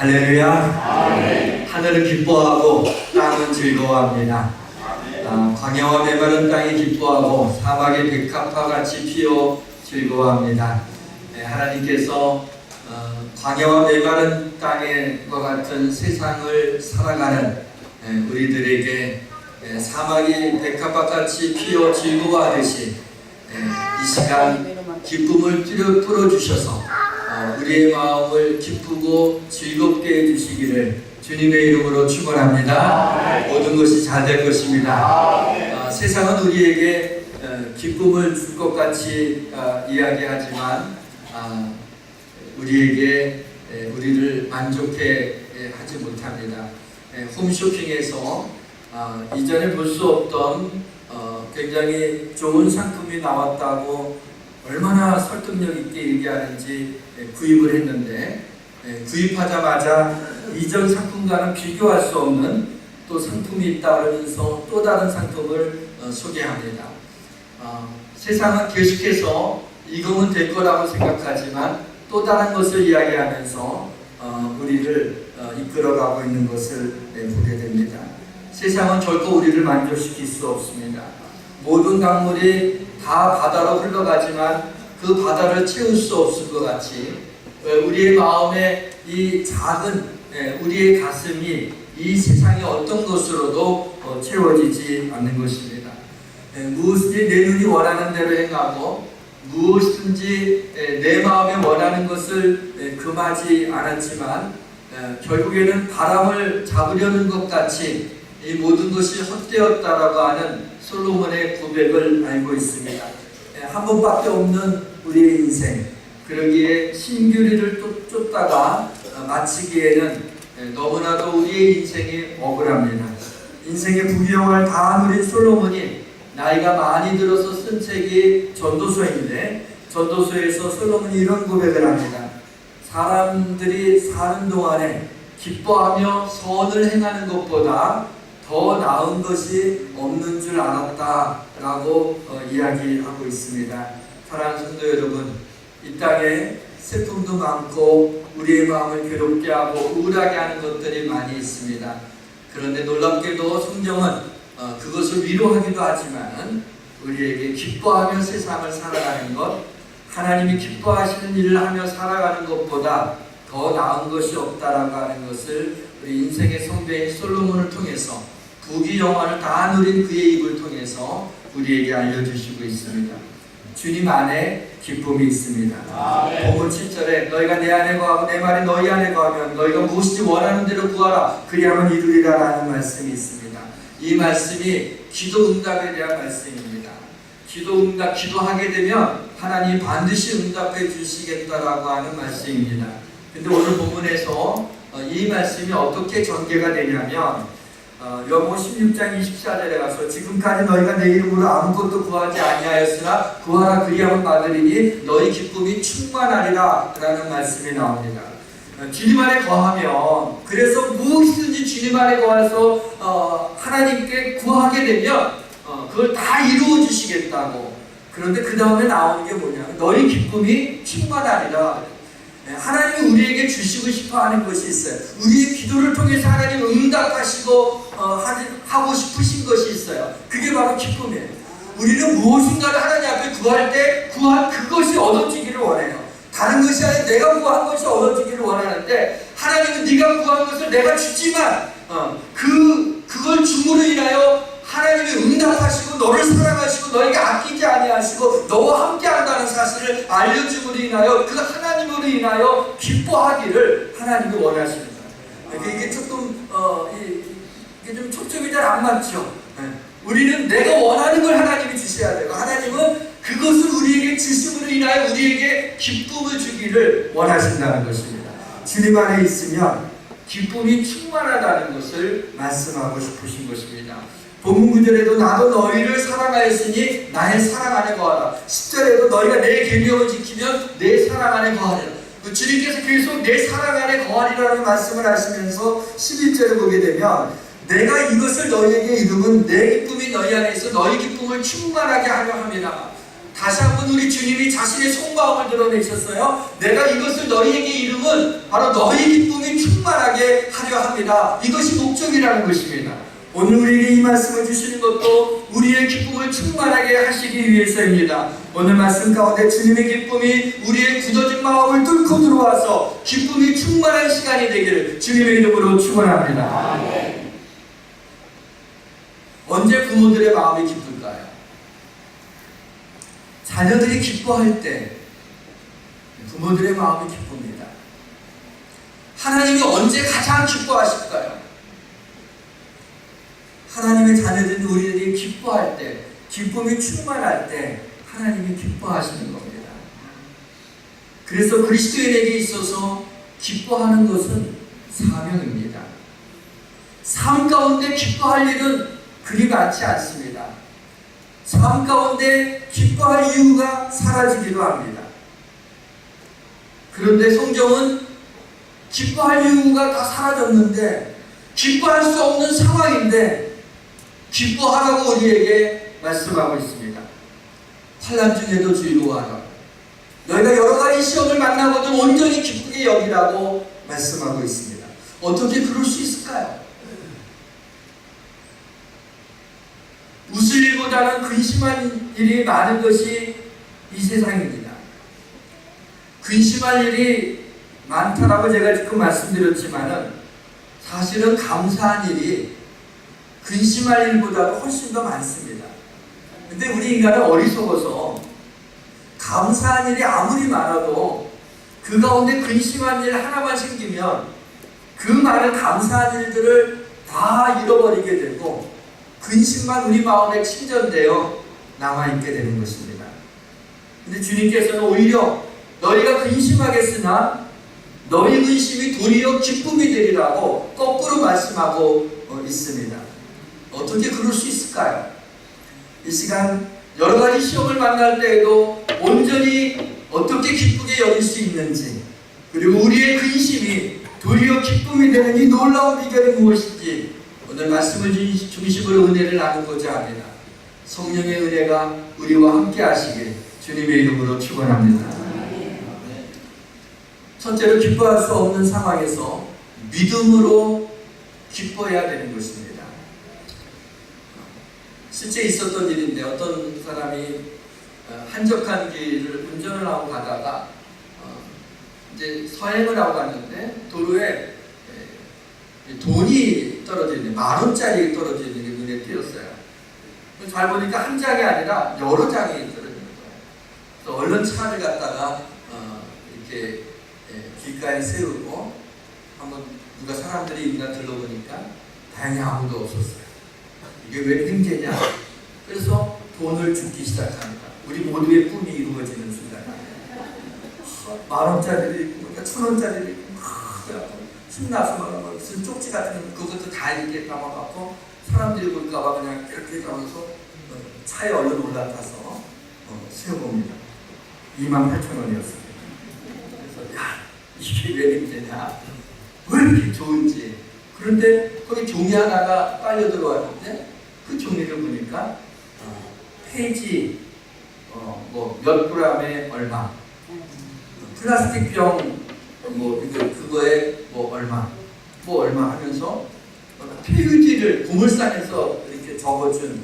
할렐루야. 아멘. 하늘은 기뻐하고 땅은 즐거워합니다. 광야와 메마른 땅이 기뻐하고 사막의 백합화 같이 피어 즐거워합니다. 하나님께서 광야와 메마른 땅과 같은 세상을 살아가는 우리들에게 사막이 백합화 같이 피어 즐거워하듯이 이 시간 기쁨을 풀어주셔서 우리의 마음을 기쁘고 즐겁게 해주시기를 주님의 이름으로 축원합니다. 모든 것이 잘 될 것입니다. 세상은 우리에게 기쁨을 줄 것 같이 이야기하지만 우리를 만족해 하지 못합니다. 홈쇼핑에서 이전에 볼 수 없던 굉장히 좋은 상품이 나왔다고 얼마나 설득력 있게 얘기하는지 구입을 했는데 구입하자마자 이전 상품과는 비교할 수 없는 또 상품이 있다 그러면서 또 다른 상품을 소개합니다. 세상은 계속해서 이거면 될 거라고 생각하지만 또 다른 것을 이야기하면서 우리를 이끌어가고 있는 것을 보게 됩니다. 세상은 결코 우리를 만족시킬 수 없습니다. 모든 강물이 다 바다로 흘러가지만 그 바다를 채울 수 없을 것 같이 우리의 마음에 이 작은 우리의 가슴이 이 세상의 어떤 것으로도 채워지지 않는 것입니다. 무엇이든지 내 눈이 원하는 대로 행하고 무엇이든지 내 마음에 원하는 것을 금하지 않았지만 결국에는 바람을 잡으려는 것 같이 이 모든 것이 헛되었다라고 하는 솔로몬의 고백을 알고 있습니다. 한 번밖에 없는 우리의 인생, 그러기에 신규리를 쫓다가 마치기에는 너무나도 우리의 인생이 억울합니다. 인생의 부귀영화를 다 누린 솔로몬이 나이가 많이 들어서 쓴 책이 전도서인데 전도서에서 솔로몬이 이런 고백을 합니다. 사람들이 사는 동안에 기뻐하며 선을 행하는 것보다 더 나은 것이 없는 줄 알았다라고 이야기하고 있습니다. 사랑하는 성도 여러분, 이 땅에 슬픔도 많고 우리의 마음을 괴롭게 하고 우울하게 하는 것들이 많이 있습니다. 그런데 놀랍게도 성경은 그것을 위로하기도 하지만 우리에게 기뻐하며 세상을 살아가는 것, 하나님이 기뻐하시는 일을 하며 살아가는 것보다 더 나은 것이 없다라고 하는 것을 우리 인생의 성배인 솔로몬을 통해서 부귀영화를 다 누린 그의 입을 통해서 우리에게 알려주시고 있습니다. 주님 안에 기쁨이 있습니다. 본문 7절에 너희가 내 안에 거하고 내 말이 너희 안에 거하면 너희가 무엇이든지 원하는 대로 구하라 그리하면 이루리라 라는 말씀이 있습니다. 이 말씀이 기도 응답에 대한 말씀입니다. 기도하게 되면 하나님이 반드시 응답해 주시겠다라고 하는 말씀입니다. 근데 오늘 본문에서 이 말씀이 어떻게 전개가 되냐면 요한복음 16장 24절에 가서 지금까지 너희가 내 이름으로 아무것도 구하지 아니하였으나 구하라 그리하면 받으리니 너희 기쁨이 충만하리라 라는 말씀이 나옵니다. 주님 안에 거하면 그래서 무엇이든지 주님 안에 거해서 하나님께 구하게 되면 그걸 다 이루어 주시겠다고. 그런데 그 다음에 나오는 게 뭐냐, 너희 기쁨이 충만하리라. 하나님이 우리에게 주시고 싶어하는 것이 있어요. 우리의 기도를 통해서 하나님 응답하시고 하고 싶으신 것이 있어요. 그게 바로 기쁨이에요. 우리는 무엇인가를 하나님 앞에 구할 때 구한 그것이 얻어지기를 원해요. 다른 것이 아니라 내가 구한 것이 얻어지기를 원하는데 하나님은 네가 구한 것을 내가 주지만 그걸 줌으로 인하여 하나님이 응답하시고 너를 사랑하시고 너에게 아끼지 아니하시고 너와 함께한다는 사실을 알려줌으로 인하여 그 하나님으로 인하여 기뻐하기를 하나님이 원하시는 거예요. 이게 조금 이게 좀 초점이 잘 안 맞죠. 우리는 내가 원하는 걸 하나님이 주셔야 되고 하나님은 그것을 우리에게 주심으로 인하여 우리에게 기쁨을 주기를 원하신다는 것입니다. 주님 안에 있으면 기쁨이 충만하다는 것을 말씀하고 싶으신 것입니다. 본문 9절에도 나도 너희를 사랑하였으니 나의 사랑 안에 거하라. 10절에도 너희가 내 계명을 지키면 내 사랑 안에 거하리라. 주님께서 계속 내 사랑 안에 거하리라는 말씀을 하시면서 11절을 보게 되면 내가 이것을 너희에게 이루면 내 기쁨이 너희 안에 있어 너희 기쁨을 충만하게 하려 함이라. 다시 한번 우리 주님이 자신의 속마음을 드러내셨어요. 내가 이것을 너희에게 이름은 바로 너희 기쁨이 충만하게 하려 합니다. 이것이 목적이라는 것입니다. 오늘 우리에게 이 말씀을 주시는 것도 우리의 기쁨을 충만하게 하시기 위해서입니다. 오늘 말씀 가운데 주님의 기쁨이 우리의 굳어진 마음을 뚫고 들어와서 기쁨이 충만한 시간이 되기를 주님의 이름으로 축원합니다. 언제 부모들의 마음이 기쁠까요? 자녀들이 기뻐할 때 부모들의 마음이 기쁩니다. 하나님이 언제 가장 기뻐하실까요? 하나님의 자녀들인 우리들이 기뻐할 때, 기쁨이 충만할 때 하나님이 기뻐하시는 겁니다. 그래서 그리스도인에게 있어서 기뻐하는 것은 사명입니다. 삶 가운데 기뻐할 일은 그리 많지 않습니다. 삶 가운데 기뻐할 이유가 사라지기도 합니다. 그런데 성경은 기뻐할 이유가 다 사라졌는데 기뻐할 수 없는 상황인데 기뻐하라고 우리에게 말씀하고 있습니다. 환난 중에도 즐거워하라. 너희가 여러 가지 시험을 만나거든 온전히 기쁘게 여기라고 말씀하고 있습니다. 어떻게 그럴 수 있을까요? 웃을 일보다는 근심한 일이 많은 것이 이 세상입니다. 근심할 일이 많다라고 제가 지금 말씀드렸지만은 사실은 감사한 일이 근심할 일보다도 훨씬 더 많습니다. 근데 우리 인간은 어리석어서 감사한 일이 아무리 많아도 그 가운데 근심한 일 하나만 생기면 그 많은 감사한 일들을 다 잃어버리게 되고 근심만 우리 마음에 침전되어 남아있게 되는 것입니다. 근데 주님께서는 오히려 너희가 근심하겠으나 너희 근심이 도리어 기쁨이 되리라고 거꾸로 말씀하고 있습니다. 어떻게 그럴 수 있을까요? 이 시간 여러 가지 시험을 만날 때에도 온전히 어떻게 기쁘게 여길 수 있는지, 그리고 우리의 근심이 도리어 기쁨이 되는 이 놀라운 비결이 무엇인지 오늘 말씀을 중심으로 은혜를 나누고자 합니다. 성령의 은혜가 우리와 함께 하시길 주님의 이름으로 축원합니다. 첫째로 기뻐할 수 없는 상황에서 믿음으로 기뻐해야 되는 것입니다. 실제 있었던 일인데 어떤 사람이 한적한 길을 운전을 하고 가다가 이제 서행을 하고 갔는데 도로에 돈이 떨어져 있는 10,000원짜리 떨어져 있는 게 눈에 띄었어요. 잘 보니까 한 장이 아니라 여러 장이 떨어져 있는 거예요. 그래서 얼른 차를 갖다가 이렇게 길가에 세우고 한번 누가 사람들이 있나 들러보니까 다행히 아무도 없었어요. 이게 왜 횡재냐? 그래서 돈을 줍기 시작합니다. 우리 모두의 꿈이 이루어지는 순간. 10,000원짜리도 있고, 1,000원짜리도 있고, 신나서 막 무슨 쪽지 같은 그것도 다 이렇게 담아갖고 사람들이 볼까봐 그냥 이렇게 담아서 차에 얼른 올라타서 세워봅니다. 28,000원이었어요. 그래서 야, 이게 왜 횡재냐? 왜 이렇게 좋은지. 그런데 거기 종이 하나가 빨려 들어왔는데 그 종이를 보니까 페이지 몇 그램에 얼마, 플라스틱 병 그거에 얼마 하면서 표지를 고물상에서 이렇게 적어준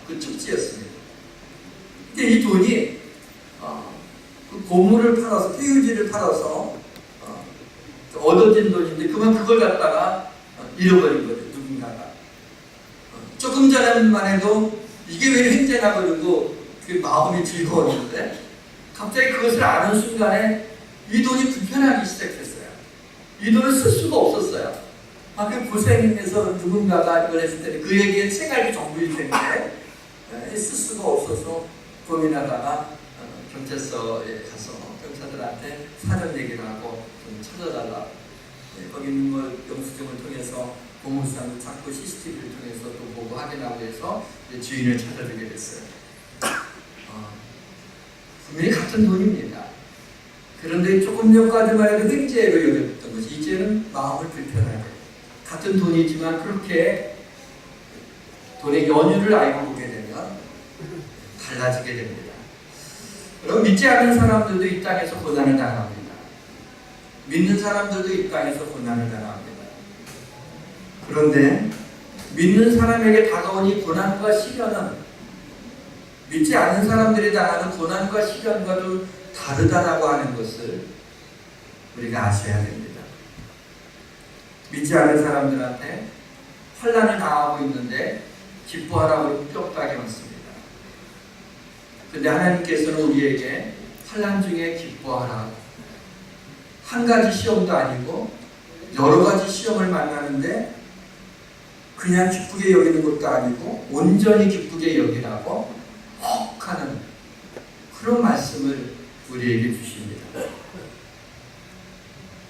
그 쪽지였습니다. 근데 이 돈이 그 고물을 팔아서 표지를 팔아서 얻어진 돈인데 그걸 갖다가 잃어버린 거죠. 누군가가 조금 전에만 해도 이게 왜 횡재나 그러고 그 마음이 즐거웠는데 갑자기 그것을 아는 순간에 이 돈이 불편하기 시작했어요. 이 돈을 쓸 수가 없었어요. 그 고생해서 누군가가 이걸 했을 때 그에게 생활비 전부일 텐데 쓸 수가 없어서 고민하다가 경찰서에 가서 경찰들한테 사전 얘기를 하고 좀 찾아달라. 거기 있는 걸 영수증을 통해서 고물상을 찾고 CCTV를 통해서 또 보고 확인하고 해서 주인을 찾아주게 됐어요. 분명히 같은 돈입니다. 그런데 조금 전까지만 해도 횡재로 여겼던 것이 이제는 마음을 불편하게 같은 돈이지만 그렇게 돈의 연유를 알고 보게 되면 달라지게 됩니다. 여러분, 믿지 않는 사람들도 이 땅에서 고난을 당합니다. 믿는 사람들도 이 땅에서 고난을 당합니다. 그런데 믿는 사람에게 다가온 이 고난과 시련은 믿지 않는 사람들이 당하는 고난과 시련과 좀 다르다라고 하는 것을 우리가 아셔야 됩니다. 믿지 않는 사람들한테 환난을 당하고 있는데 기뻐하라고 뼈다귀 얹습니다. 근데 하나님께서는 우리에게 환난 중에 기뻐하라. 한 가지 시험도 아니고 여러 가지 시험을 만나는데 그냥 기쁘게 여기는 것도 아니고 온전히 기쁘게 여기라고 혹하는 그런 말씀을 우리에게 주십니다.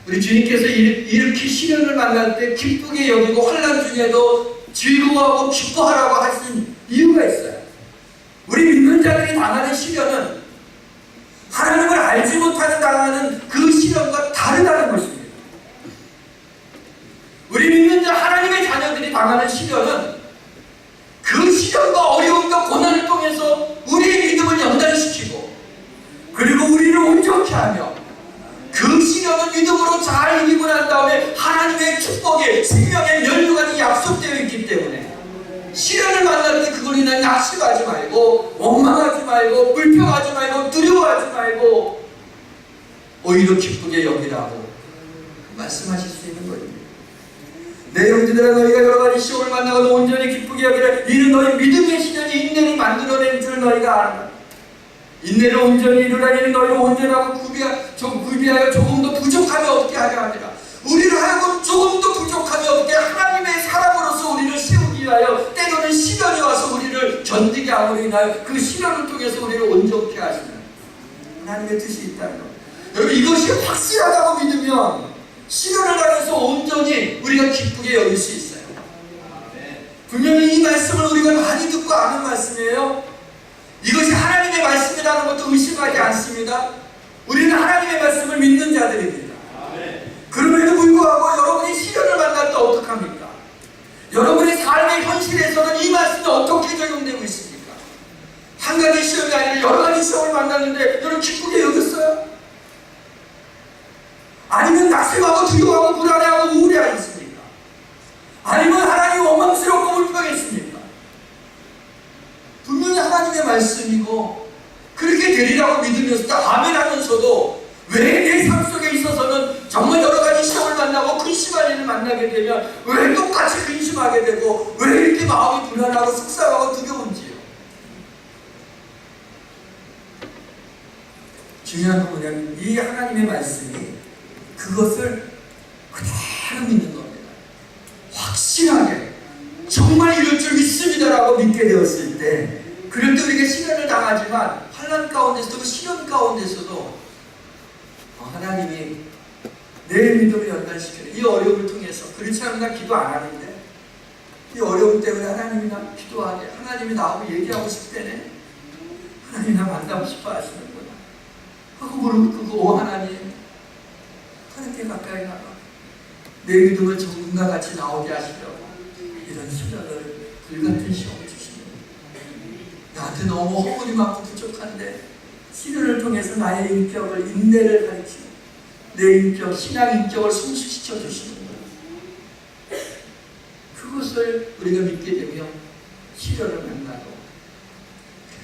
우리 주님께서 이렇게 시련을 만날 때 기쁘게 여기고 환난 중에도 즐거워하고 기뻐하라고 하신 이유가 있어요. 우리 믿는 자들이 당하는 시련은 하나님을 알지 못하는 당하는 그 시련과 다르다는 것입니다. 우리 믿는 자 하나님의 자녀들이 당하는 시련은 그 시련과 어려움과 고난을 통해서 우리의 믿음을 연단시키고 그리고 우리를 온전케 하며 그 시련은 믿음으로 잘 이기고 난 다음에 하나님의 축복에 생명의 면류관이 약속되어 있기 때문에 시련을 만날 때 그걸 인해 낙심하지 말고 원망하지 말고 불평하지 말고 두려워하지 말고 오히려 기쁘게 여기라고 말씀하실 수 있는 것입니다. 내 형제들아 너희가 여러 가지 시험을 만나고도 온전히 기쁘게 여기라. 이는 너희 믿음의 시련이 인내를 만들어낸 줄 너희가 알라. 인내를 온전히 이루라. 이는 너희를 온전하고 구비하여 조금도 부족함이 없게 하려 하니라. 우리를 하여금 조금도 부족함이 없게 하나님의 사람으로서 우리를 세우기 위하여 때로는 시련이 와서 우리를 견디게 함으로 인하여 그 시련을 통해서 우리를 온전케 하시는 하나님의 뜻이 있다는 것. 여러분, 이것이 확실하다고 믿으면 시련을 당해서 온전히 우리가 기쁘게 여길 수 있어요. 분명히 이 말씀을 우리가 많이 듣고 아는 말씀이에요. 이것이 하나님의 말씀이라는 것도 의심하지 않습니다. 우리는 하나님의 말씀을 믿는 자들입니다. 그럼에도 불구하고 여러분이 시련을 만날 때 어떡합니까? 여러분의 삶의 현실에서는 이 말씀이 어떻게 적용되고 있습니까? 한 가지 시험이 아니라 여러 가지 시험을 만났는데 여러분 기쁘게 여겼어요? 아니면 낙심하고 두려워하고 불안해하고 우울해하겠습니까? 아니면 하나님 원망스럽고 불평했습니까? 분명히 하나님의 말씀이고 그렇게 되리라고 믿으면서 아멘 하면서도 왜 내 삶 속에 있어서는 정말 여러 가지 시험을 만나고 근심한 일을 만나게 되면 왜 똑같이 근심하게 되고 왜 이렇게 마음이 불안하고 속상하고 두려운지요? 중요한 건 뭐냐면 이 하나님의 말씀이 그것을 그대로 믿는 겁니다. 확실하게 정말 이럴 줄 믿습니다라고 믿게 되었을 때 그럴 때 우리가 시련을 당하지만 환난 가운데서도 시련 가운데서도 하나님이 내 믿음을 연단시키는 이 어려움을 통해서 그렇지 않으면 나 기도 안 하는데 이 어려움 때문에 하나님이 나 기도하게 하나님이 나하고 얘기하고 싶대네 하나님이 나 만나고 싶어 하시는구나 하고 무릎 꿇고 하나님 하나님께 가까이 나가 내 믿음을 정금과 같이 나오게 하시려고 이런 시련을 불같은 시험을 주시는 나한테 너무 허물이 많고 부족한데 시련을 통해서 나의 인격을 인내를 가르치고 내 인격, 신앙 인격을 성숙시켜 주시는 거예요. 그것을 우리가 믿게 되면 시련을 만나도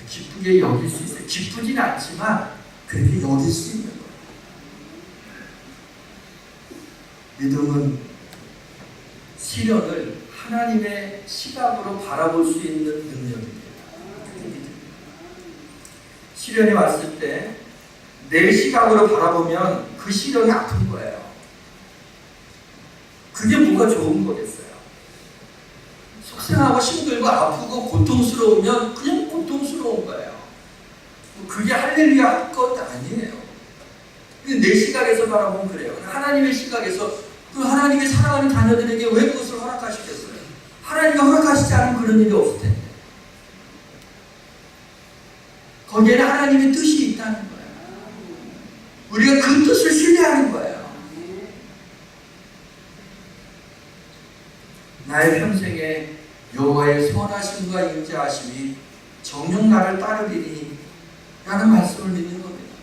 기쁘게 여길 수 있어요. 기쁘진 않지만 그렇게 여길 수 있는 거예요. 믿음은 시련을 하나님의 시각으로 바라볼 수 있는 능력입니다. 시련이 왔을 때 내 시각으로 바라보면 그 시련이 아픈 거예요. 그게 뭐가 좋은 거겠어요? 속상하고 힘들고 아프고 고통스러우면 그냥 고통스러운 거예요. 그게 할렐루야 할 것 아니에요. 내 시각에서 바라보면 그래요. 하나님의 시각에서 그 하나님의 사랑하는 자녀들에게 왜 그것을 허락하시겠어요? 하나님이 허락하시지 않으면 그런 일이 없을 텐데. 거기에는 하나님의 뜻이 있다는 거예요. 우리가 그 뜻을 신뢰하는 거예요. 나의 평생에 여호와의 선하심과 인자하심이 정녕 나를 따르리니 라는 말씀을 믿는 겁니다.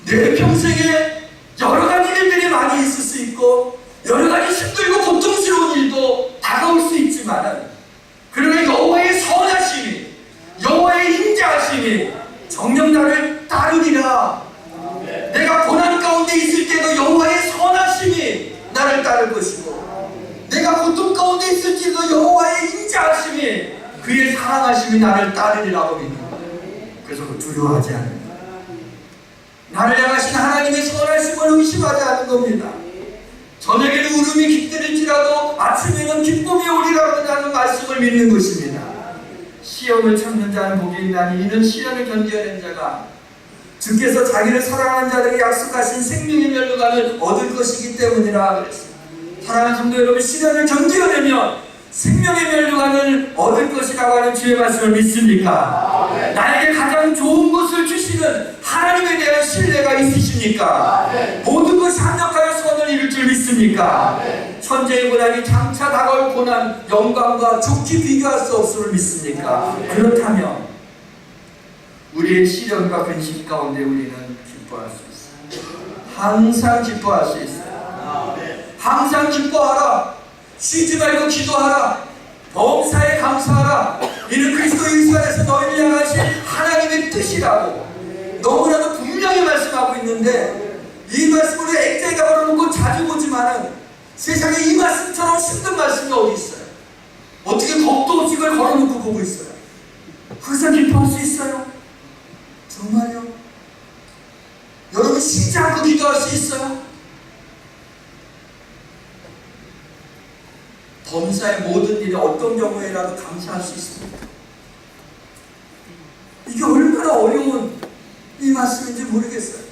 내 평생에 여러 가지 일들이 많이 있을 수 있고 여러 가지 힘들고 고통스러운 일도 다가올 수 있지만, 그러나 여호와의 선하심이, 여호와의 인자하심이 정녕 나를 따르리라. 내가 고난 가운데 있을 때도 여호와의 선하심이 나를 따를 것이고, 내가 고통 가운데 있을지도 여호와의 인자하심이, 그의 사랑하심이 나를 따르리라고 믿는 거예요. 그래서 두려워하지 않는 거예요. 나를 향하신 하나님의 선하심을 의심하지 않는 겁니다. 저녁에는 울음이 깃들일지라도 아침에는 기쁨이 오리라고 하는 말씀을 믿는 것입니다. 시험을 참는 자는 복이 있나니 이는 시련을 견뎌낸 자가 주께서 자기를 사랑하는 자들에게 약속하신 생명의 멸류관을 얻을 것이기 때문이라 그랬습니다. 사랑하는 성도 여러분, 시련을 견뎌내면 생명의 멸류관을 얻을 것이라고 하는 주의 말씀을 믿습니까? 나에게 가장 좋은 것을 주시는 하나님에 대한 신뢰가 있으십니까? 모든 것이 합력하여 선을 이룰 줄 믿습니까? 천재의 고난이 장차 다가올 고난, 영광과 좋게 비교할 수 없음을 믿습니까? 그렇다면 우리의 시련과 근심 가운데 우리는 기뻐할 수 있어요. 항상 기뻐할 수 있어요. 항상 기뻐하라. 쉬지 말고 기도하라. 범사에 감사하라. 이는 그리스도 예수 안에서 너희를 향하신 하나님의 뜻이라고 너무나도 분명히 말씀하고 있는데, 이 말씀을 액자에다 걸어놓고 자주 보지만은 세상에 이 말씀처럼 힘든 말씀이 어디 있어요? 어떻게 겁도 없이 그걸 걸어놓고 보고 있어요? 항상 기뻐할 수 있어요? 정말요? 여러분 쉬지 않고 기도할 수 있어요? 범사의 모든 일에 어떤 경우에라도 감사할 수 있습니다. 이게 얼마나 어려운 이 말씀인지 모르겠어요.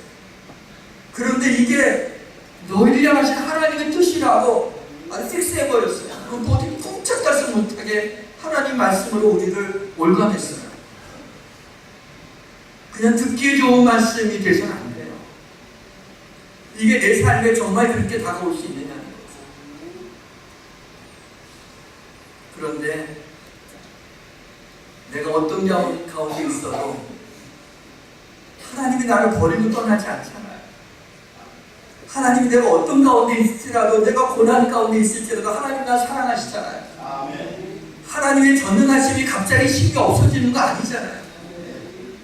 그런데 이게 너희를 향하신 하나님의 뜻이라고 아주 픽스해버렸어요. 그럼 어디 꼼짝달싹 못하게 하나님 말씀으로 우리를 올감했어요. 그냥 듣기에 좋은 말씀이 돼서는 안 돼요. 이게 내 삶에 정말 그렇게 다가올 수 있느냐는 거죠. 그런데 내가 어떤 가운데 있어도 하나님이 나를 버리고 떠나지 않잖아요. 하나님이 내가 어떤 가운데 있을지라도, 내가 고난 가운데 있을지라도 하나님 날 사랑하시잖아요. 하나님의 전능하심이 갑자기 힘이 없어지는 거 아니잖아요.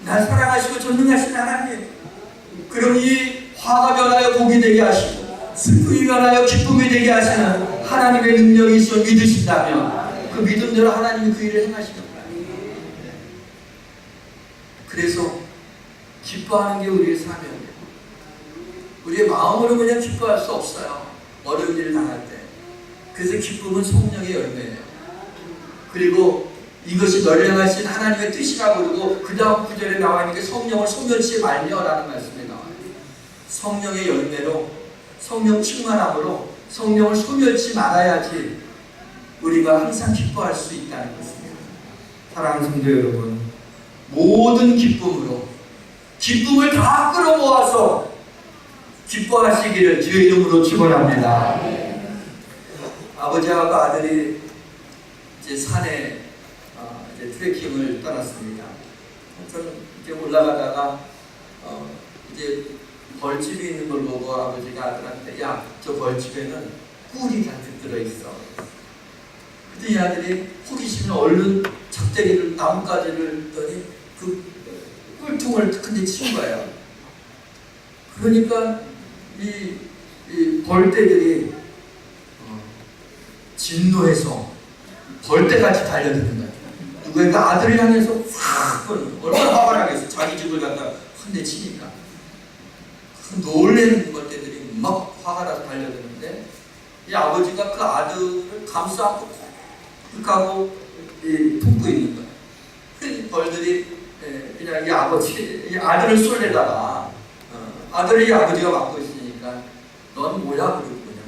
날 사랑하시고 전능하신 하나님, 그럼 이 화가 변하여 복이 되게 하시고 슬픔이 변하여 기쁨이 되게 하시는 하나님의 능력이 있어 믿으신다면 그 믿음대로 하나님이 그 일을 행하시는 거예요. 그래서 기뻐하는 게 우리의 사명이에요. 우리의 마음으로 그냥 기뻐할 수 없어요. 어려운 일을 당할 때. 그래서 기쁨은 성령의 열매예요. 그리고 이것이 너를 향하신 하나님의 뜻이라고 그러고 그 다음 구절에 나와 있는 게 성령을 소멸치 말려라는 말씀이 나와요. 성령의 열매로, 성령 충만함으로 성령을 소멸치 말아야지 우리가 항상 기뻐할 수 있다는 것입니다. 사랑하는 성도 여러분, 모든 기쁨으로 기쁨을 다 끌어모아서 기뻐하시기를 주의 이름으로 축원합니다. 아버지하고 아들이 이제 산에 이제 트레킹을 떠났습니다. 저는 이제 올라가다가 이제 벌집이 있는 걸 보고 아버지가 아들한테, 야, 저 벌집에는 꿀이 가득 들어있어. 그때 이 아들이 호기심에 얼른 작대기를, 나뭇가지를 더니 그 꿀통을 큰 데 친 거예요. 그러니까 이 벌떼들이 진노해서 벌떼같이 달려드는 거예요. 누구인가 아들을 향해서 확, 얼마나 화가 나겠어. 자기 집을 갖다 한 대 치니까. 그 놀래는 벌떼들이 막 화가 나서 달려드는데, 이 아버지가 그 아들을 감싸고 푹 하고 품고 있는 거예요. 그 벌들이 그냥 이 아들을 쏠려다가 아들이 아버지가 맡고 있으니까 넌 뭐야? 그러고 그냥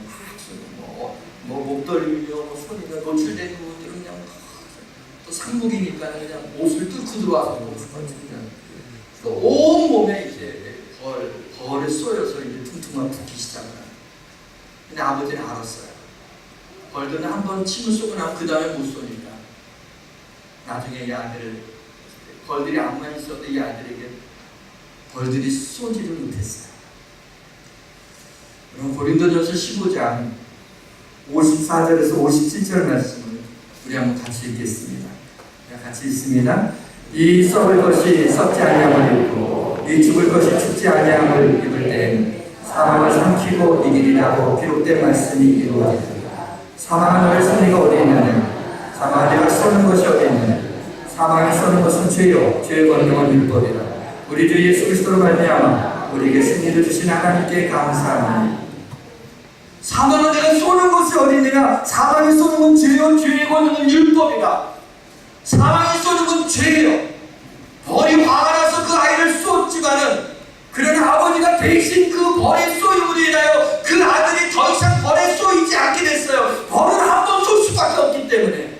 뭐 목덜미며 뭐 손이며 노출된 부분들은 그냥 또 상복이니까 그냥 옷을 뚫고 들어와서 그냥 온 몸에 이제 벌에 쏘여서 이제 퉁퉁만 붓기 시작을 해요. 근데 아버지는 알았어요. 벌들은 한번 침을 쏘고 나면 그 다음에 못 쏘니까 나중에 이 아들을, 벌들이 암만 있어도 이 아들에게 벌들이 쏘지를 못했어요. 그럼 고린도전서 15장 54절에서 57절 말씀을 우리 한번 같이 읽겠습니다. 같이 읽습니다. 이 썩을 것이 썩지 아니함을 입고 이 죽을 것이 죽지 아니함을 입을 때 사망을 삼키고 이기리라고 기록된 말씀이 이루어지리라. 사망은 너의 승리가 어디 있느냐? 사망을 내가 쏘는 것이 어디 있느냐? 사망을 쏘는 것은 죄요 죄의 권능은 율법이라. 우리 주 예수 그리스도로 말미암아 우리에게 승리를 주신 하나님께 감사하니 사망을 내가 쏘는 것이 어디 있느냐? 사망이 쏘는 건 죄요 죄의 권능은 율법이라. 사망이 쏘는 건 죄예요. 벌이 화가 나서 그 아이를 쏟지만은 그러나 아버지가 대신 그 벌의 쏘임으로 인하여 그 아들이 더 이상 벌에 쏘이지 않게 됐어요. 벌은 한 번 쏠 수밖에 없기 때문에.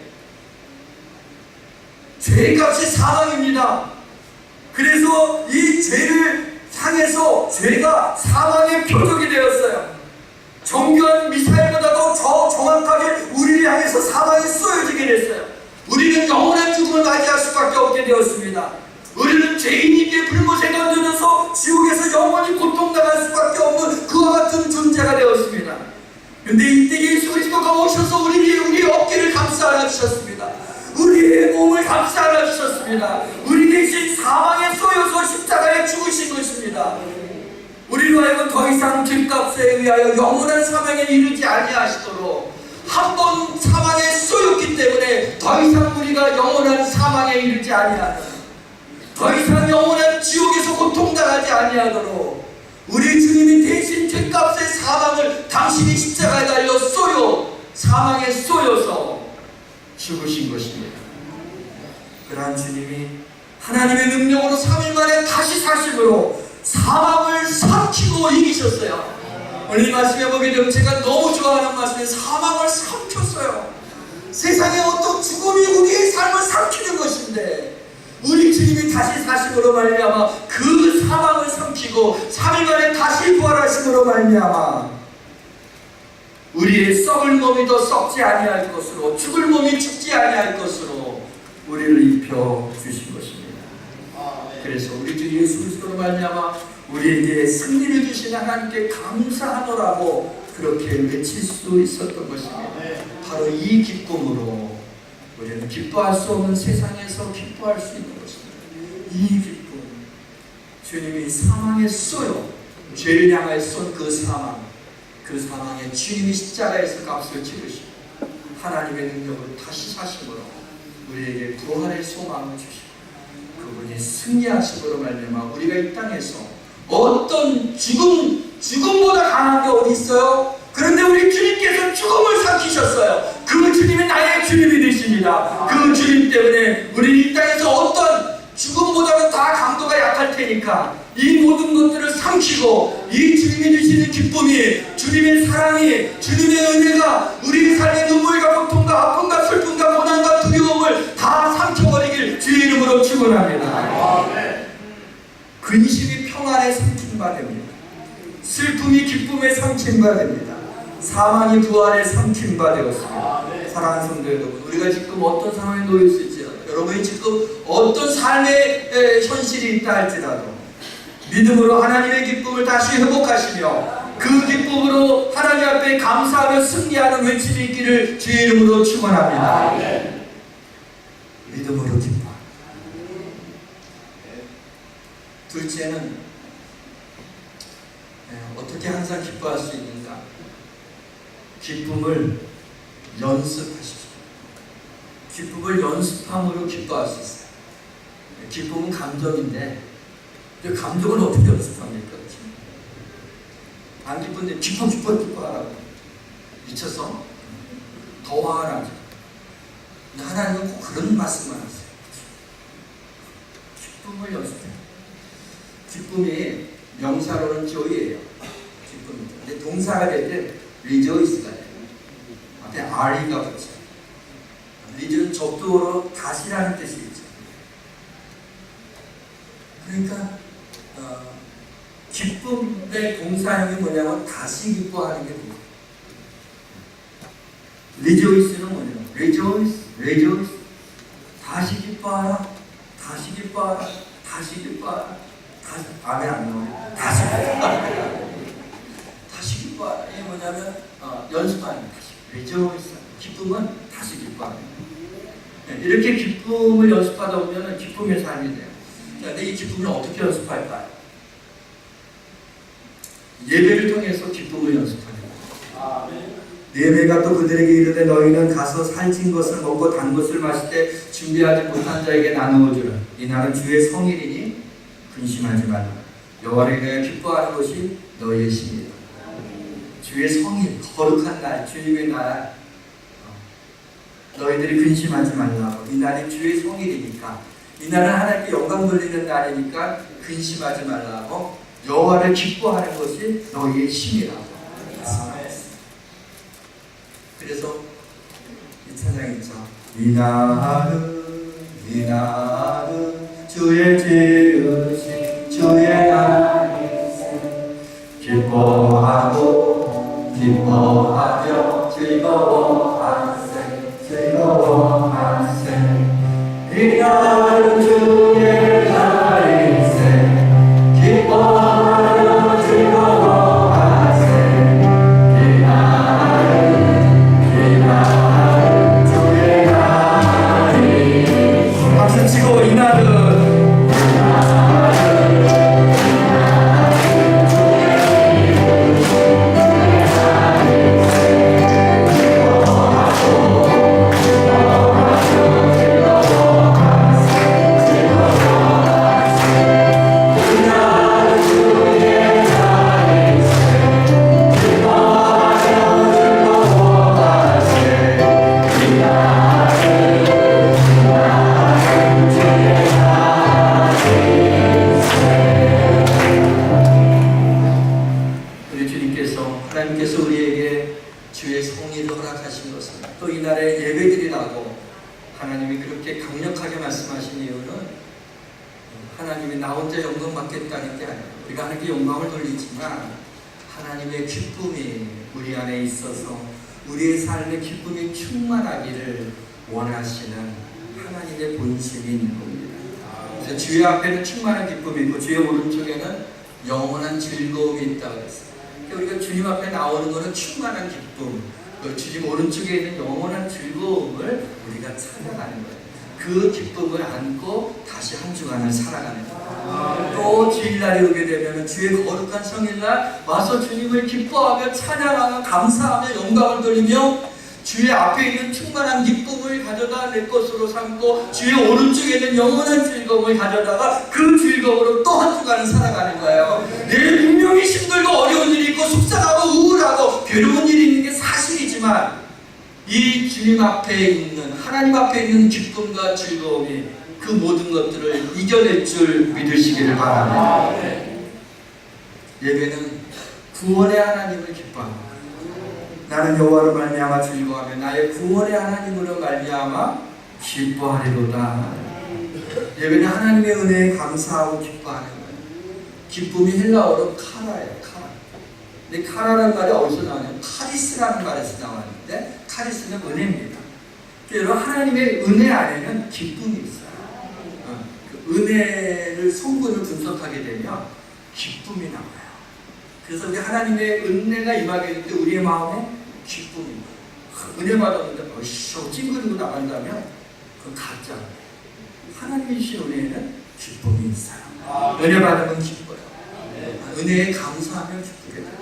죄값이 사망입니다. 그래서 이 죄를 향해서 죄가 사망의 표적이 되었어요. 정교한 미사일보다도 더 정확하게 우리를 향해서 사망이 쏘여지게 됐어요. 우리는 영원한 죽음을 맞이할 수밖에 없게 되었습니다. 우리는 죄인에게 불못에 던져져서 지옥에서 영원히 고통당할 수밖에 없는 그와 같은 존재가 되었습니다. 그런데 이때 예수 그리스도가 오셔서 우리의 어깨를 감싸 안아주셨습니다. 우리의 몸을 감싸 안아주셨습니다. 우리 대신 사망에 쏘여서 십자가에 죽으신 것입니다. 우리로 하여금 더 이상 죄값에 의하여 영원한 사망에 이르지 아니하시도록 한 번 사망에 쏘였기 때문에 더 이상 우리가 영원한 사망에 이르지 아니하는, 더 이상 영원한 지옥에서 고통당하지 아니하도록 우리 주님이 대신 죄값의 사망을 당신이 십자가에 달려 쏘여 사망에 쏘여서 죽으신 것입니다. 그러한 주님이 하나님의 능력으로 3일 만에 다시 사심으로 사망을 삼키고 이기셨어요. 오늘 이 말씀에 보게 되면 제가 너무 좋아하는 말씀에 사망을 삼켰어요. 세상에 어떤 죽음이 우리의 삶을 삼키는 것인데 우리 주님이 다시 사심으로 말미암아 그 사망을 삼키고 3일 만에 다시 부활하심으로 말미암아 우리의 썩을 몸이 더 썩지 아니할 것으로 죽을 몸이 죽지 아니할 것으로 우리를 입혀 주신 것입니다. 그래서 우리 주 예수 그리스도로 말미암아 우리에게 승리를 주신 하나님께 감사하노라고 그렇게 외칠 수 있었던 것입니다. 바로 이 기쁨으로 우리는 기뻐할 수 없는 세상에서 기뻐할 수 있는 것입니다. 이 기쁨, 주님이 사망에 쏘여 죄를 향하여 쏜 그 사망, 그 사망에 주님이 십자가에서 값을 치르시고 하나님의 능력으로 다시 사심으로 우리에게 부활의 소망을 주시고 그분이 승리하심으로 말미암아 우리가 이 땅에서 어떤 죽음보다 강한 게 어디 있어요? 그런데 우리 주님께서 죽음을 삼키셨어요. 그 주님이 나의 주님이 되십니다. 그 주님 때문에 우리 이 땅에서 어떤 죽음보다는 다 강도가 약할 테니까 이 모든 것들을 삼키고 이 주님이 주시는 기쁨이, 주님의 사랑이, 주님의 은혜가 우리 삶의 눈물과 고통과 아픔과 슬픔과 고난과 두려움을 다 삼켜버리길 주의 이름으로 축원합니다. 근심이 평안에 삼킨 바 됩니다. 슬픔이 기쁨에 삼킨 바 됩니다. 사망이 부활에 삼킨 바 되었습니다. 사랑하는 성도 여러분, 우리가 지금 어떤 상황에 놓여 있을지, 여러분이 지금 어떤 삶의 현실이 있다 할지라도 믿음으로 하나님의 기쁨을 다시 회복하시며 그 기쁨으로 하나님 앞에 감사하며 승리하는 외침이 있기를 주의 이름으로 축원합니다. 믿음으로 기뻐. 둘째는 어떻게 항상 기뻐할 수 있는가? 기쁨을 연습하십시오. 기쁨을 연습함으로 기뻐할 수 있어요. 기쁨은 감정인데 감정을 어떻게 연습합니까? 안 기쁜데 기뻐하라고 미쳐서 더 화가 나죠. 근데 하나님은 꼭 그런 말씀만 하세요. 기쁨을 연습해요. 기쁨이 명사로는 joy예요. 기쁨입니다. 근데 동사가 될 때 rejoice가 돼요. 앞에 re가 붙여요. rejoice는 적도어로 다시라는 뜻이 있죠. 그러니까 기쁨의 동사형이 뭐냐면 다시 기뻐하는 게 뭐예요. rejoice는 뭐냐면 rejoice 다시 기뻐하라, 다시 기뻐하라, 다시 기뻐하라, 암에 안 나와요. 다시 기뻐하라. 다시 기뻐하라. 이게 뭐냐면 연습하는 거예요. rejoice. 기쁨은 다시 기뻐하는 거예요. 이렇게 기쁨을 연습하다 보면 기쁨의 삶이 돼요. 자, 근데 이 기쁨을 어떻게 연습할까요? 예배를 통해서 기쁨을 연습하는 거예요. 예배가 또 그들에게 이르되 너희는 가서 살찐 것을 먹고 단 것을 마실 때 준비하지 못한 자에게 나누어 주라. 이날은 주의 성일이니 근심하지 말라. 여호와를 위하여 기뻐하는 것이 너희의 신이다. 주의 성일, 거룩한 날, 주님의 날, 너희들이 근심하지 말라. 이 날이 주의 성일이니까, 이 날은 하나님께 영광 돌리는 날이니까 근심하지 말라고, 여호와를 기뻐하는 것이 너희의 신이라고. 그래서 이 찬양 있죠. 이 날은 주의 지으신 주의 날이세. 기뻐하고 기뻐하며 즐거워하세. 이 날은 주의 날이세. 기뻐하며 즐거워하세. 이 날은 주의 날이세. 박수 치고 이 날은 하나님께서 우리에게 주의 성의를 허락하신 것은 또 이날에 예배드리라고 하나님이 그렇게 강력하게 말씀하신 이유는 하나님이 나 혼자 영광 받겠다는 게 아니에요. 우리가 하나님께 영광을 돌리지만 하나님의 기쁨이 우리 안에 있어서 우리의 삶의 기쁨이 충만하기를 원하시는 하나님의 본심이 있는 겁니다. 그래서 주의 앞에는 충만한 기쁨이 있고 주의 오른쪽에는 영원한 즐거움이 있다고 했어요. 우리가 주님 앞에 나오는 것은 충만한 기쁨, 주님 오른쪽에 있는 영원한 즐거움을 우리가 찾아가는 거예요. 그 기쁨을 안고 다시 한 주간을 살아가는 거예요. 또 주일날이 오게 되면 주의 거룩한 성일날 와서 주님을 기뻐하며 찬양하며 감사하며 영광을 돌리며 주의 앞에 있는 충만한 기쁨을 가져다 내 것으로 삼고 주의 오른쪽에 있는 영원한 즐거움을 가져다가 그 즐거움으로 또 한 주간을 살아가는 거예요. 내 분명히 힘들고 어려운 일이 있고 속상하고 우울하고 괴로운 일이 있는 게 사실이지만 이 주님 앞에 있는 하나님 앞에 있는 기쁨과 즐거움이 그 모든 것들을 이겨낼 줄 믿으시기를 바랍니다. 예배는 구원의 하나님을 기뻐합니다. 나는 여호와로 말미암아 즐거워하며 나의 구원의 하나님으로 말미암아 기뻐하리로다. 예배는 하나님의 은혜에 감사하고 기뻐하는 거예요. 기쁨이 헬라어로 카라예요. 카라. 근데 카라라는 말이 어디서 나왔냐면 카리스라는 말에서 나왔는데 카리스는 은혜입니다. 여러분 하나님의 은혜 안에는 기쁨이 있어요. 그 은혜를 성분을 분석하게 되면 기쁨이 나와요. 그래서 우리 하나님의 은혜가 임하게 될 때 우리의 마음에 기쁨이 나와요. 은혜 받았는데 찡그리고 나간다면 그건 가짜예요. 하나님이 주신 은혜에는 기쁨이 있어요. 은혜 받으면 기뻐요. 은혜에 감사하면 기쁘게 돼요.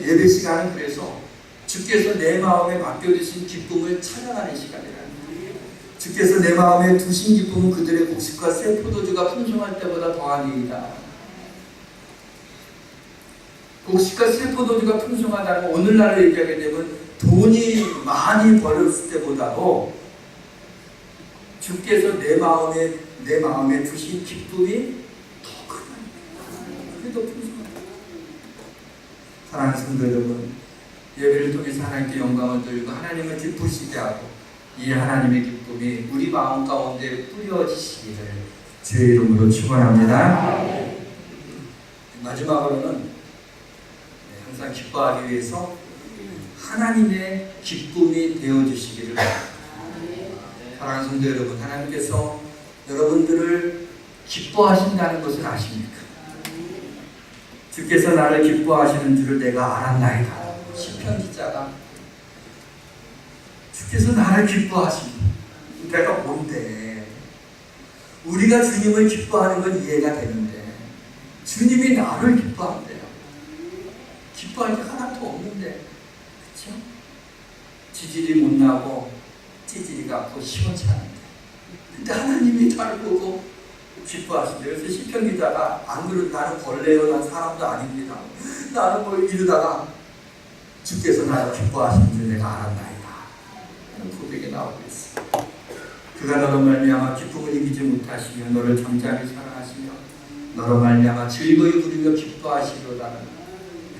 예배 시간은 그래서 주께서 내 마음에 맡겨주신 기쁨을 찬양하는 시간이라는 거예요. 주께서 내 마음에 두신 기쁨은 그들의 곡식과 새 포도주가 풍성할 때보다 더하니이다. 곡식과 새 포도주가 풍성하다는 건 오늘날을 얘기하게 되면 돈이 많이 벌었을 때보다도 주께서 내 마음에 두신 기쁨이 더 크다. 그게 더 풍성하다. 사랑하는 성도 여러분, 예배를 통해서 하나님께 영광을 돌리고 하나님을 기쁘시게 하고 이 하나님의 기쁨이 우리 마음 가운데 뿌려지시기를 주의 이름으로 축원합니다. 마지막으로는 항상 기뻐하기 위해서 하나님의 기쁨이 되어주시기를 바랍니다. 사랑하는 성도 여러분, 하나님께서 여러분들을 기뻐하신다는 것을 아십니까? 주께서 나를 기뻐하시는 줄을 내가 알았나이다. 시편 기자가 주께서 나를 기뻐하시는, 내가 뭔데? 우리가 주님을 기뻐하는 건 이해가 되는데 주님이 나를 기뻐한대요. 기뻐할 게 하나도 없는데, 그렇죠? 지질이 못 나고 찌질이가 않고 시원치 않은데, 근데 하나님이 나를 보고 기뻐하신대요. 그래서 시편 기자가 안 그래도 나는 벌레요, 난 사람도 아닙니다, 나는 뭐 이러다가 주께서 나를 기뻐하시는 줄 내가 알았나이다 하는 고백이 나오고 있어요. 그가 너로 말미암아 기쁨을 이기지 못하시며 너를 잠잠히 사랑하시며 너로 말미암아 즐거이 부르며 기뻐하시려다는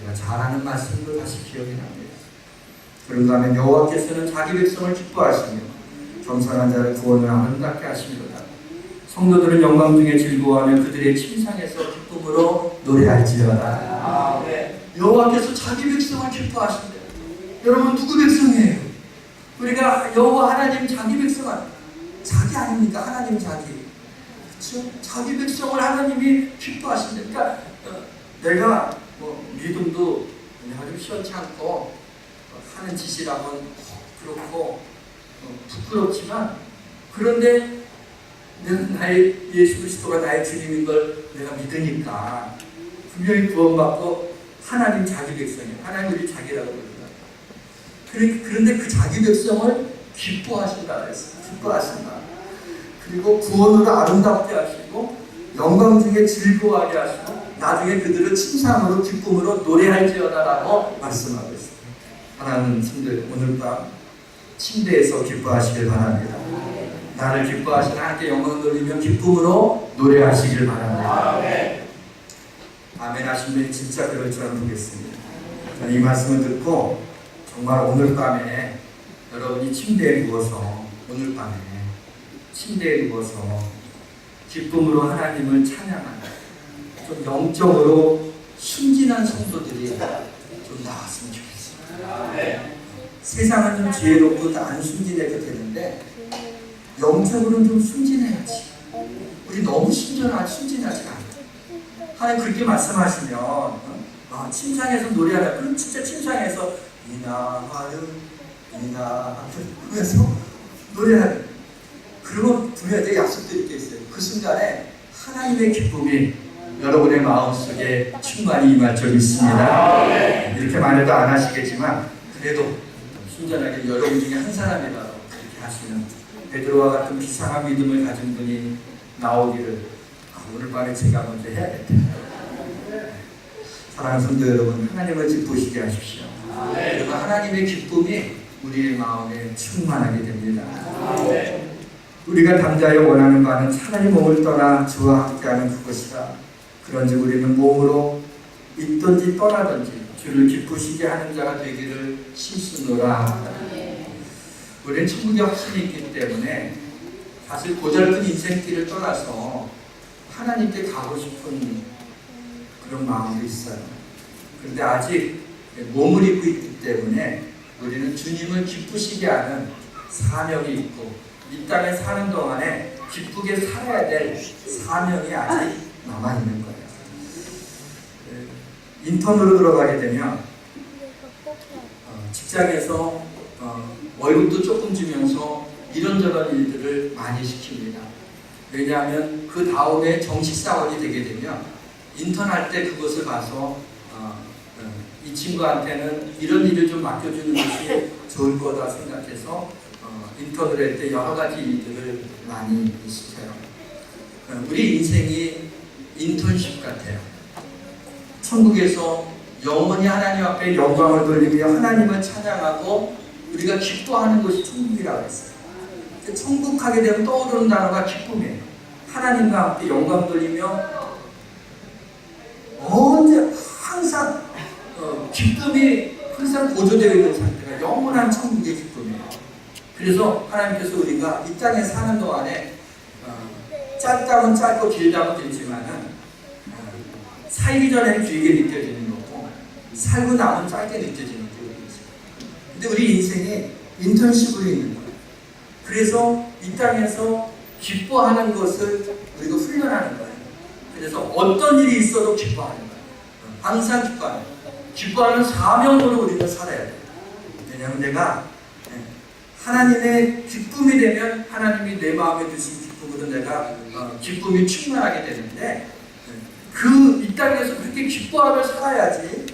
내가 잘하는 말씀도 다시 기억이 납니다. 그런가 하면 여호와께서는 자기 백성을 기뻐하시며 겸손한 자를 구원을 아름답게 하시리로다. 성도들은 영광 중에 즐거워하며 그들의 침상에서 기쁨으로 노래할지어다. 여호와께서 자기 백성을 기뻐하신대요. 여러분, 누구 백성이에요? 우리가 여호와 하나님 자기 백성은 자기 아닙니까? 하나님 자기. 그렇죠? 자기 백성을 하나님이 기뻐하신대. 그러니까 내가 뭐 믿음도 아주 시원치 않고 하는 짓이라면 그렇고 부끄럽지만, 그런데 내가 나의 예수 그리스도가 나의 주님인 걸 내가 믿으니까 분명히 구원받고 하나님 자기 백성이에요. 하나님 우리 자기라고 그러더라고요. 그런데 그 자기 백성을 기뻐하신다 그랬어요. 기뻐하신다. 그리고 구원으로 아름답게 하시고 영광 중에 즐거워하게 하시고 나중에 그들을 칭찬으로 기쁨으로 노래할지어다라고 말씀하고 있습니다. 하나님 친구들, 오늘 밤 침대에서 기뻐하시길 바랍니다. 나를 기뻐하시는 하나님께 영광 돌리며 기쁨으로 노래하시길 바랍니다. 아멘 하시면 진짜 그럴 줄 보겠습니다. 저는 이 말씀을 듣고 정말 오늘 밤에 여러분이 침대에 누워서, 오늘 밤에 침대에 누워서 기쁨으로 하나님을 찬양하는 좀 영적으로 순진한 성도들이 좀 나왔으면 좋겠습니다. 세상은 좀 지혜롭고 안 순진해도 되는데 영적으로는 좀 순진해야지. 우리 너무 순진하지 않아. 하나님 그렇게 말씀하시면 침상에서 노래하라. 그럼 진짜 침상에서 이나하여 하면서 노래하라. 그러면 분명히 약속드릴 게 있어요. 그 순간에 하나님의 기쁨이 여러분의 마음속에 충만히 임할 줄 믿습니다. 이렇게 말해도 안 하시겠지만 그래도 순전하게 여러분 중에 한 사람이라도 그렇게 하시는 베드로와 같은 비상한 믿음을 가진 분이 나오기를 오늘 밤에 제가 먼저 해야겠다. 사랑하는 성도 여러분, 하나님을 기쁘시게 하십시오. 그리고 하나님의 기쁨이 우리의 마음에 충만하게 됩니다. 우리가 담대하여 원하는 바는 차라리 몸을 떠나 주와 함께하는 그것이다. 그런즉 우리는 몸으로 있든지 떠나든지 주를 기쁘시게 하는 자가 되기를 힘쓰노라. 우리는 천국에 확신이 있기 때문에 사실 고달픈 인생길을 떠나서 하나님께 가고 싶은 그런 마음도 있어요. 그런데 아직 몸을 입고 있기 때문에 우리는 주님을 기쁘시게 하는 사명이 있고 이 땅에 사는 동안에 기쁘게 살아야 될 사명이 아직 남아있는 거예요. 인턴으로 들어가게 되면 직장에서 월급도 조금 주면서 이런저런 일들을 많이 시킵니다. 왜냐하면 그 다음에 정식 사원이 되게 되면 인턴할 때 그것을 봐서 이 친구한테는 이런 일을 좀 맡겨주는 것이 좋을 거다 생각해서 인턴을 할 때 여러 가지 일들을 많이 시켜요. 우리 인생이 인턴십 같아요. 천국에서 영원히 하나님 앞에 영광을 돌리며 하나님을 찬양하고 우리가 기뻐하는 것이 천국이라고 했어요. 천국 하게 되면 떠오르는 단어가 기쁨이에요. 하나님과 함께 영광 돌리며 언제 항상 기쁨이 항상 보조되어 있는 상태가 영원한 천국의 기쁨이에요. 그래서 하나님께서 우리가 이 땅에 사는 동안에 짧다면 짧고 길다면 길지만은 살기 전에는 길게 느껴지는 거고 살고 나면 짧게 느껴지는 거죠. 근데 우리 인생이 인턴십으로 있는 거예요. 그래서 이 땅에서 기뻐하는 것을 우리가 훈련하는 거예요. 그래서 어떤 일이 있어도 기뻐하는 거예요. 항상 기뻐하는, 기뻐하는 사명으로 우리는 살아야 돼요. 왜냐하면 내가 하나님의 기쁨이 되면 하나님이 내 마음에 두신 기쁨으로 내가 기쁨이 충만하게 되는데, 이 땅에서 그렇게 기뻐하며 살아야지.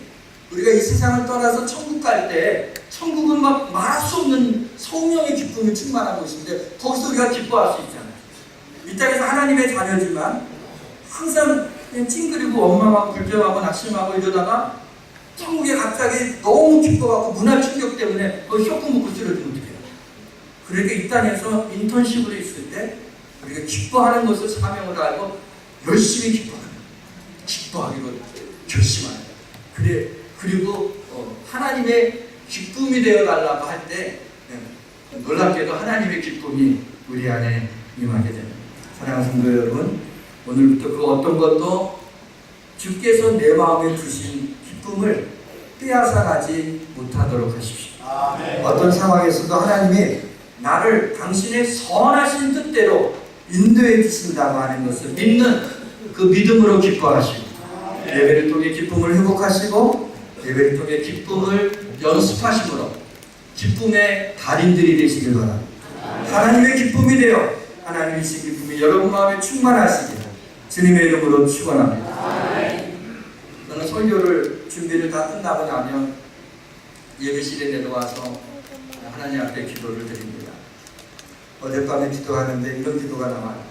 우리가 이 세상을 떠나서 천국 갈 때, 천국은 막 말할 수 없는 성령의 기쁨이 충만한 곳인데 거기서 우리가 기뻐할 수 있잖아요. 이 땅에서 하나님의 자녀지만 항상 그냥 찡그리고 원망하고 불평하고 낙심하고 이러다가 천국에 갑자기 너무 기뻐갖고 문화 충격 때문에 혀구 먹고 쓰러지면 어떡해요? 그러니까 이 땅에서 인턴십으로 있을 때 우리가 기뻐하는 것을 사명으로 알고 열심히 기뻐하기로 결심하는 거예요. 그리고 하나님의 기쁨이 되어달라고 할 때 놀랍게도 하나님의 기쁨이 우리 안에 임하게 됩니다. 사랑하는 성도 여러분, 오늘부터 그 어떤 것도 주께서 내 마음에 두신 기쁨을 빼앗아가지 못하도록 하십시오. 아멘. 어떤 상황에서도 하나님이 나를 당신의 선하신 뜻대로 인도해 주신다고 하는 것을 믿는 그 믿음으로 기뻐하시고, 예배를 통해 기쁨을 회복하시고, 예배를 통해 기쁨을 연습하심으로 기쁨의 달인들이 되시길 바랍니다. 하나님의 기쁨이 되어 하나님이신 기쁨이 여러분 마음에 충만하시길 주님의 이름으로 축원합니다. 저는 설교를 준비를 다 끝나고 나면 예배실에 내려와서 하나님 앞에 기도를 드립니다. 어젯밤에 기도하는데 이런 기도가 나와요.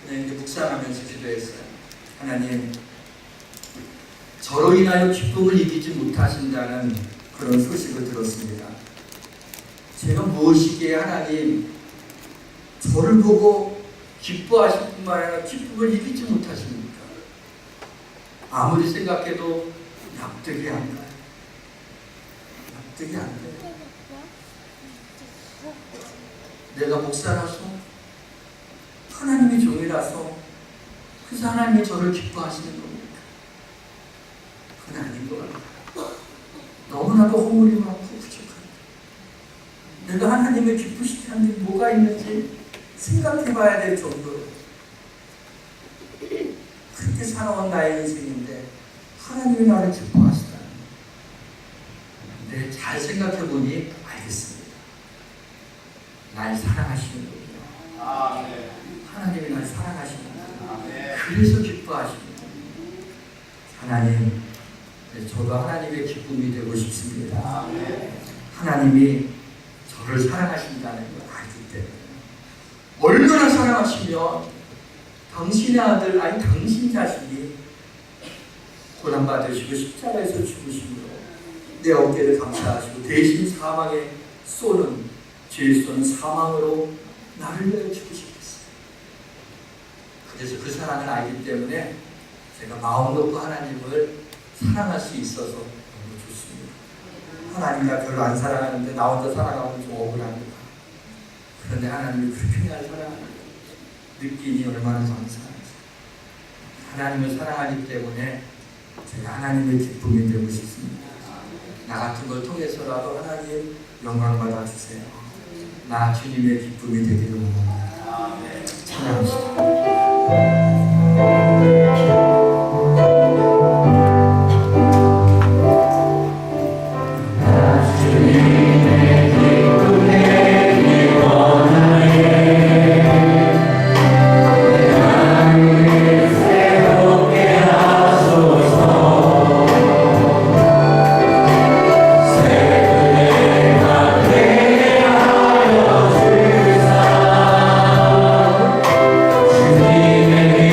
이제 묵상하면서 기도했어요. 하나님, 저로 인하여 기쁨을 이기지 못하신다는 그런 소식을 들었습니다. 제가 무엇이기에 하나님 저를 보고 기뻐하실 뿐만 아니라 기쁨을 이기지 못하십니까? 아무리 생각해도 납득이 안 가요. 납득이 안 돼요. 내가 목사라서, 하나님의 종이라서 그래서 하나님이 저를 기뻐하시는 겁니까? 그건 아닌 것 같아요. 너무나도 허물이 많고 부족합니다. 내가 하나님을 기쁘시게 하는 게 뭐가 있는지 생각해 봐야 될 정도로 그렇게 살아온 나의 인생인데 하나님이 나를 기뻐하시다니. 근데 잘 생각해 보니 알겠습니다. 날 사랑하시는군요. 하나님이 날 사랑하시는군요. 그래서 기뻐하십니다. 하나님, 저도 하나님의 기쁨이 되고 싶습니다. 하나님이 저를 사랑하신다는 걸 알기 때문에, 얼마나 사랑하시면 당신의 아들, 아니 당신 자신이 고난받으시고 십자가에서 죽으심으로 내 어깨를 감싸하시고 대신 사망에 쏘는, 죄에 쏘는 사망으로 나를 위하여 죽으셨어요. 그래서 그 사랑을 알기 때문에 제가 마음 놓고 하나님을 사랑할 수 있어서 너무 좋습니다. 하나님과 별로 안 사랑하는데 나 혼자 사랑하면 좀 억울합니다. 그런데 하나님이 그렇게 날 사랑하는 느낌이 얼마나 감사한지. 하나님을 사랑하기 때문에 제가 하나님의 기쁨이 되고 싶습니다. 나 같은 걸 통해서라도 하나님 영광 받아주세요. 나 주님의 기쁨이 되기를 원합니다. 찬양합시다. 주님의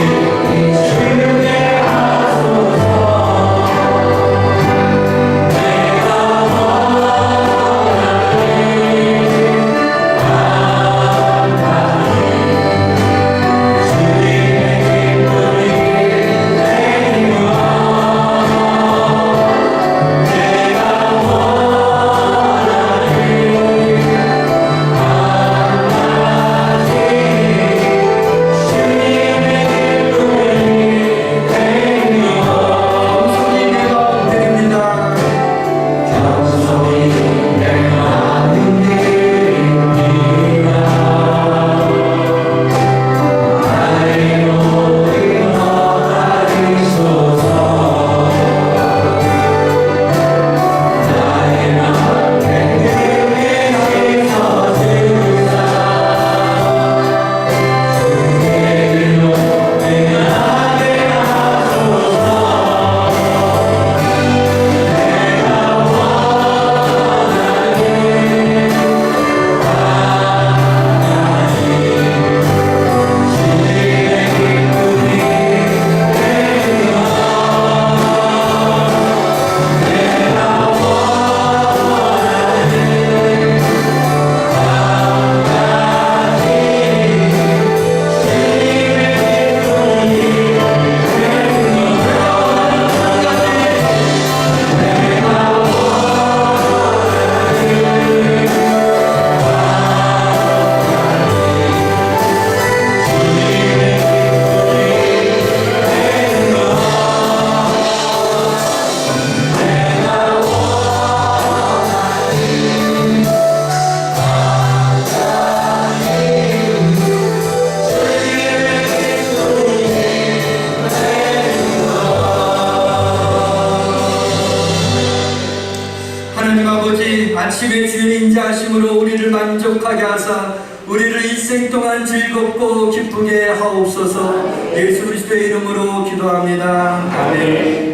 아침의 주인 인자하심으로 우리를 만족하게 하사 우리를 일생 동안 즐겁고 기쁘게 하옵소서. 예수 그리스도의 이름으로 기도합니다. 아멘.